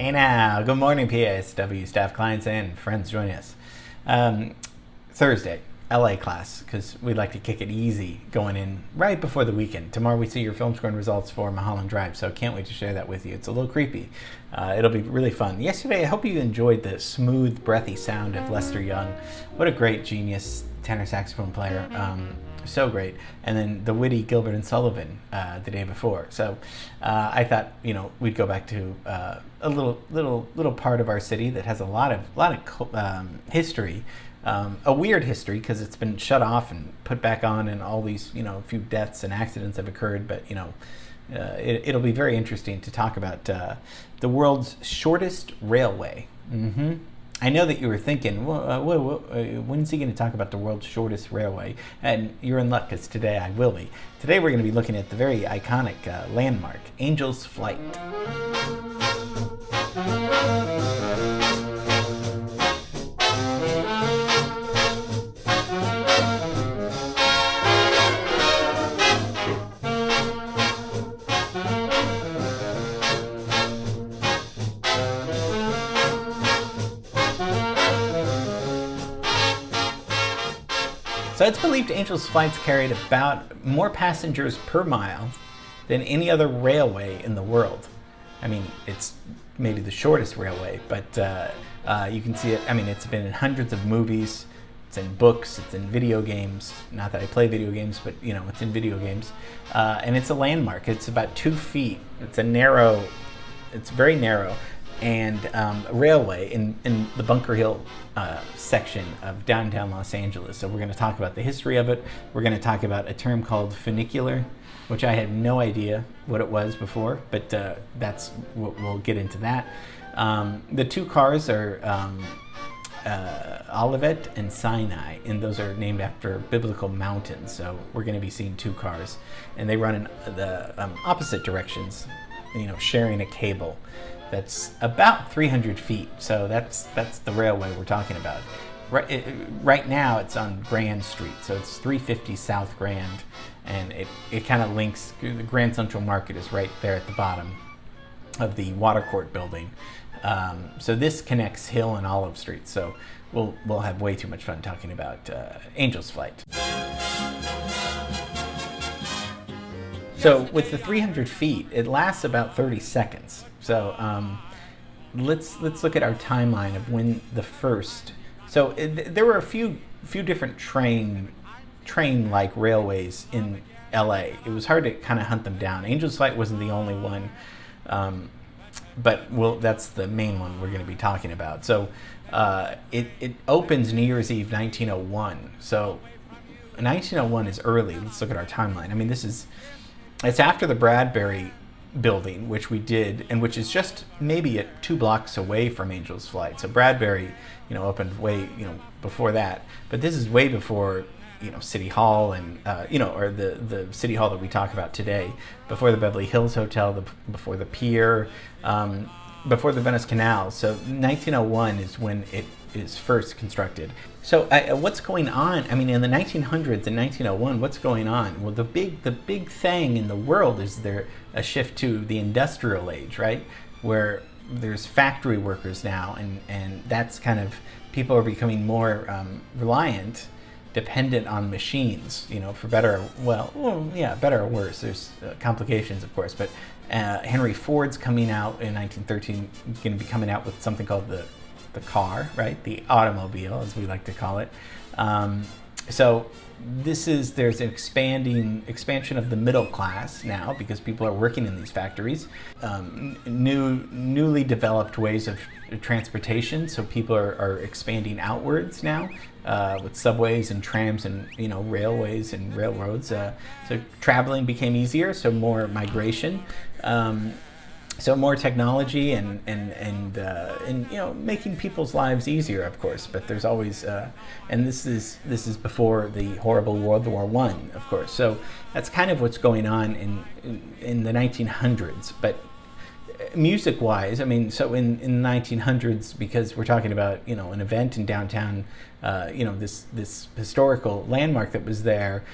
Hey now, good morning, PASW staff, clients, and friends joining us. Thursday, LA class, because we like to kick it easy going in right before the weekend. Tomorrow we see your film scoring results for Mulholland Drive, so can't wait to share that with you. It's a little creepy. It'll be really fun. Yesterday, I hope you enjoyed the smooth, breathy sound of Lester Young. What a great genius tenor saxophone player. So great. And then the witty Gilbert and Sullivan the day before. So I thought, we'd go back to a little part of our city that has a lot of history. A weird history because it's been shut off and put back on, and all these, a few deaths and accidents have occurred. But it'll be very interesting to talk about the world's shortest railway. I know that you were thinking, when's he going to talk about the world's shortest railway? And you're in luck, because today I will be. Today we're going to be looking at the very iconic landmark, Angel's Flight. So it's believed Angel's Flights carried about more passengers per mile than any other railway in the world. I mean, it's maybe the shortest railway, but you can see it. I mean, it's been in hundreds of movies, it's in books, it's in video games. Not that I play video games, but it's in video games. And it's a landmark. It's about 2 feet. It's very narrow. And a railway in the Bunker Hill section of downtown Los Angeles. So we're going to talk about the history of it. We're going to talk about a term called funicular, which I had no idea what it was before, but we'll get into that. The 2 cars are Olivet and Sinai, and those are named after biblical mountains. So we're going to be seeing 2 cars, and they run in the opposite directions, sharing a cable. That's about 300 feet, so that's the railway we're talking about. Right now it's on Grand Street, so it's 350 South Grand, and it kind of links. The Grand Central Market is right there at the bottom of the Water Court building. So this connects Hill and Olive Street, so we'll have way too much fun talking about Angel's Flight. So with the 300 feet, it lasts about 30 seconds. So let's look at our timeline of when the first. So there were a few different train-like railways in LA. It was hard to kind of hunt them down. Angel's Flight wasn't the only one, but that's the main one we're going to be talking about. So it opens New Year's Eve 1901. So 1901 is early. Let's look at our timeline. I mean, it's after the Bradbury building, which we did, and which is just maybe 2 blocks away from Angel's Flight. So Bradbury, opened way, before that. But this is way before, City Hall and, or the City Hall that we talk about today, before the Beverly Hills Hotel, before the pier, before the Venice Canal. So 1901 is when it is first constructed. So what's going on? I mean, in the 1900s and 1901, what's going on? Well, the big thing in the world is there a shift to the industrial age, right? Where there's factory workers now, and that's kind of, people are becoming more reliant, dependent on machines, for better or worse. There's complications, of course, but Henry Ford's coming out in 1913, going to be coming out with something called the car, right? The automobile, as we like to call it. So there's an expansion of the middle class now, because people are working in these factories. Newly developed ways of transportation, so people are expanding outwards now with subways and trams and railways and railroads. So traveling became easier, so more migration. So more technology and making people's lives easier, of course. But there's always and this is before the horrible World War I, of course. So that's kind of what's going on in the 1900s. But music-wise, I mean, so in the 1900s, because we're talking about, an event in downtown, this historical landmark that was there,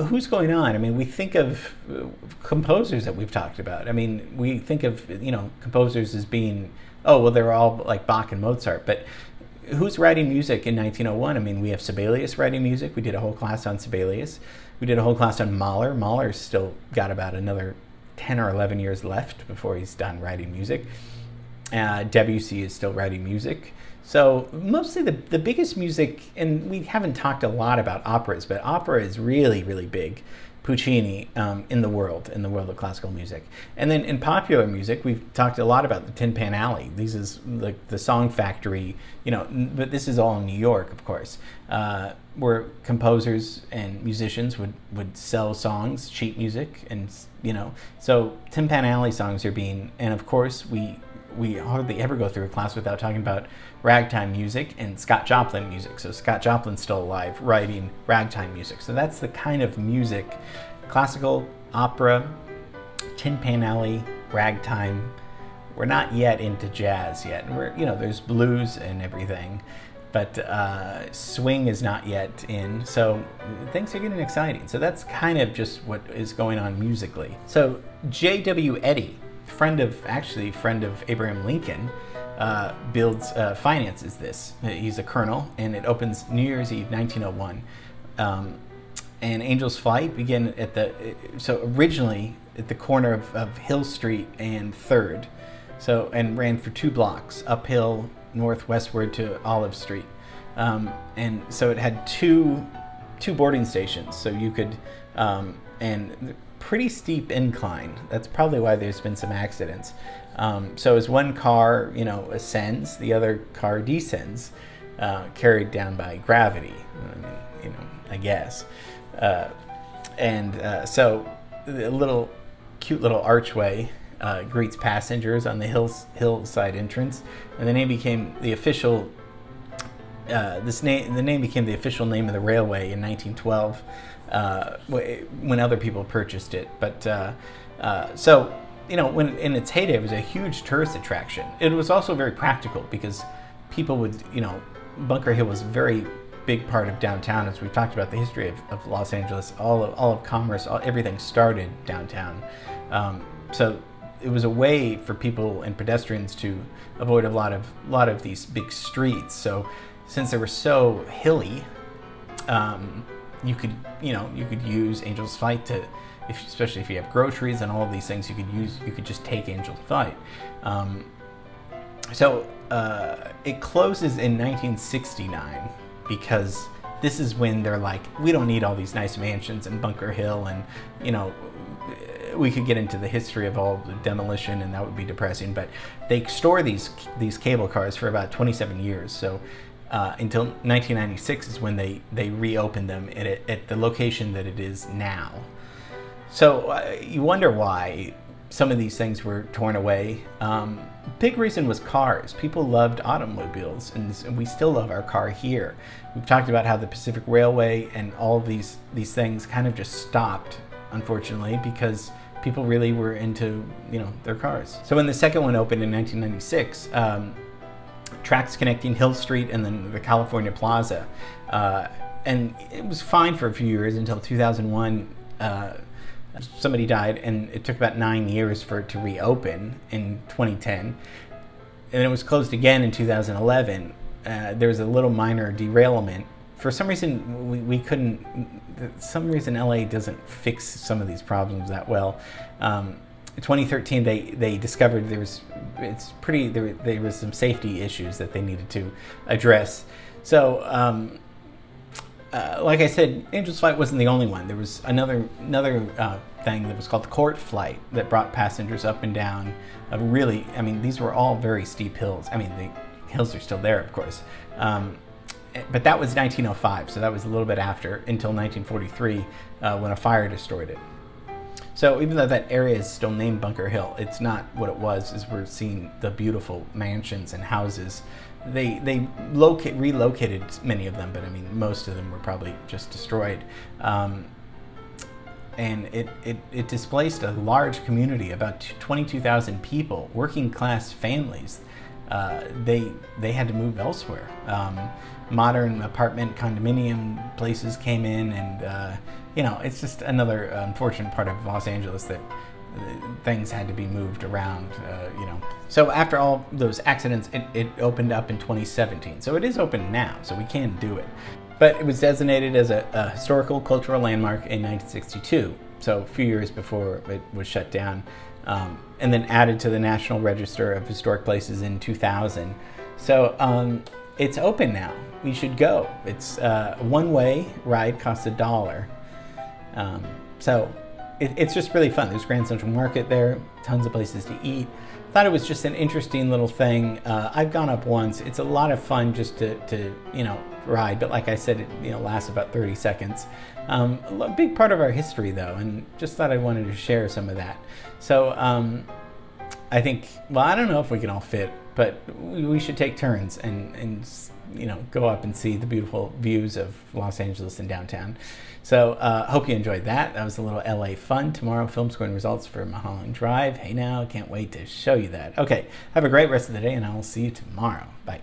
who's going on? I mean, we think of composers that we've talked about. I mean, we think of, composers as being, oh, well, they're all like Bach and Mozart, but who's writing music in 1901? I mean, we have Sibelius writing music. We did a whole class on Sibelius. We did a whole class on Mahler. Mahler's still got about another 10 or 11 years left before he's done writing music. Debussy is still writing music. So mostly the biggest music, and we haven't talked a lot about operas, but opera is really, really big. Puccini in the world of classical music. And then in popular music, we've talked a lot about the Tin Pan Alley. This is like the Song Factory, but this is all in New York, of course, where composers and musicians would sell songs, sheet music, and, so Tin Pan Alley songs are being, and of course we hardly ever go through a class without talking about ragtime music and Scott Joplin music. So Scott Joplin's still alive writing ragtime music. So that's the kind of music, classical, opera, Tin Pan Alley, ragtime. We're not yet into jazz yet. We're, there's blues and everything, but swing is not yet in. So things are getting exciting. So that's kind of just what is going on musically. So J.W. Eddy, friend of Abraham Lincoln, finances this. He's a colonel, and it opens New Year's Eve, 1901. And Angel's Flight began originally at the corner of Hill Street and 3rd, and ran for 2 blocks uphill northwestward to Olive Street. And so it had two boarding stations, so you could, and pretty steep incline. That's probably why there's been some accidents. So as one car, ascends, the other car descends, carried down by gravity, I guess. So the cute little archway greets passengers on the hillside entrance, and the name became the official. The name became the official name of the railway in 1912. When other people purchased it. But when in its heyday, it was a huge tourist attraction. It was also very practical because people would, Bunker Hill was a very big part of downtown. As we've talked about the history of Los Angeles, all of commerce, everything started downtown. So it was a way for people and pedestrians to avoid a lot of these big streets. So since they were so hilly, you could use Angel's Flight to, especially if you have groceries and all of these things, you could just take Angel's Flight. It closes in 1969 because this is when they're like, we don't need all these nice mansions in Bunker Hill, and we could get into the history of all the demolition, and that would be depressing. But they store these cable cars for about 27 years. So. Until 1996 is when they reopened them at the location that it is now. So you wonder why some of these things were torn away. Big reason was cars. People loved automobiles, and we still love our car here. We've talked about how the Pacific Railway and all of these things kind of just stopped, unfortunately, because people really were into their cars. So when the second one opened in 1996, tracks connecting Hill Street and then the California Plaza, and it was fine for a few years until 2001. Somebody died, and it took about 9 years for it to reopen in 2010, and it was closed again in 2011. There was a little minor derailment. For some reason, we couldn't. Some reason LA doesn't fix some of these problems that well. In 2013, they discovered there was some safety issues that they needed to address. So, like I said, Angel's Flight wasn't the only one. There was another thing that was called the Court Flight that brought passengers up and down. These were all very steep hills. The hills are still there, of course. But that was 1905, so that was a little bit after, until 1943, when a fire destroyed it. So even though that area is still named Bunker Hill, it's not what it was. As we're seeing the beautiful mansions and houses, they relocated many of them, but most of them were probably just destroyed. And it displaced a large community, about 22,000 people, working class families. They had to move elsewhere. Modern apartment condominium places came in, and it's just another unfortunate part of Los Angeles that things had to be moved around, So after all those accidents, it opened up in 2017. So it is open now, so we can do it. But it was designated as a historical cultural landmark in 1962, so a few years before it was shut down, and then added to the National Register of Historic Places in 2000. So it's open now. You should go. It's a one-way ride, costs $1. So it's just really fun. There's Grand Central Market there, tons of places to eat. Thought it was just an interesting little thing. I've gone up once. It's a lot of fun just to ride, but like I said, it lasts about 30 seconds. A big part of our history though, and just thought I wanted to share some of that. So I think, well, I don't know if we can all fit, but we should take turns and go up and see the beautiful views of Los Angeles and downtown. So hope you enjoyed that. That was a little LA fun. Tomorrow, film scoring results for Mulholland Drive. Hey now, can't wait to show you that. Okay, have a great rest of the day, and I will see you tomorrow. Bye.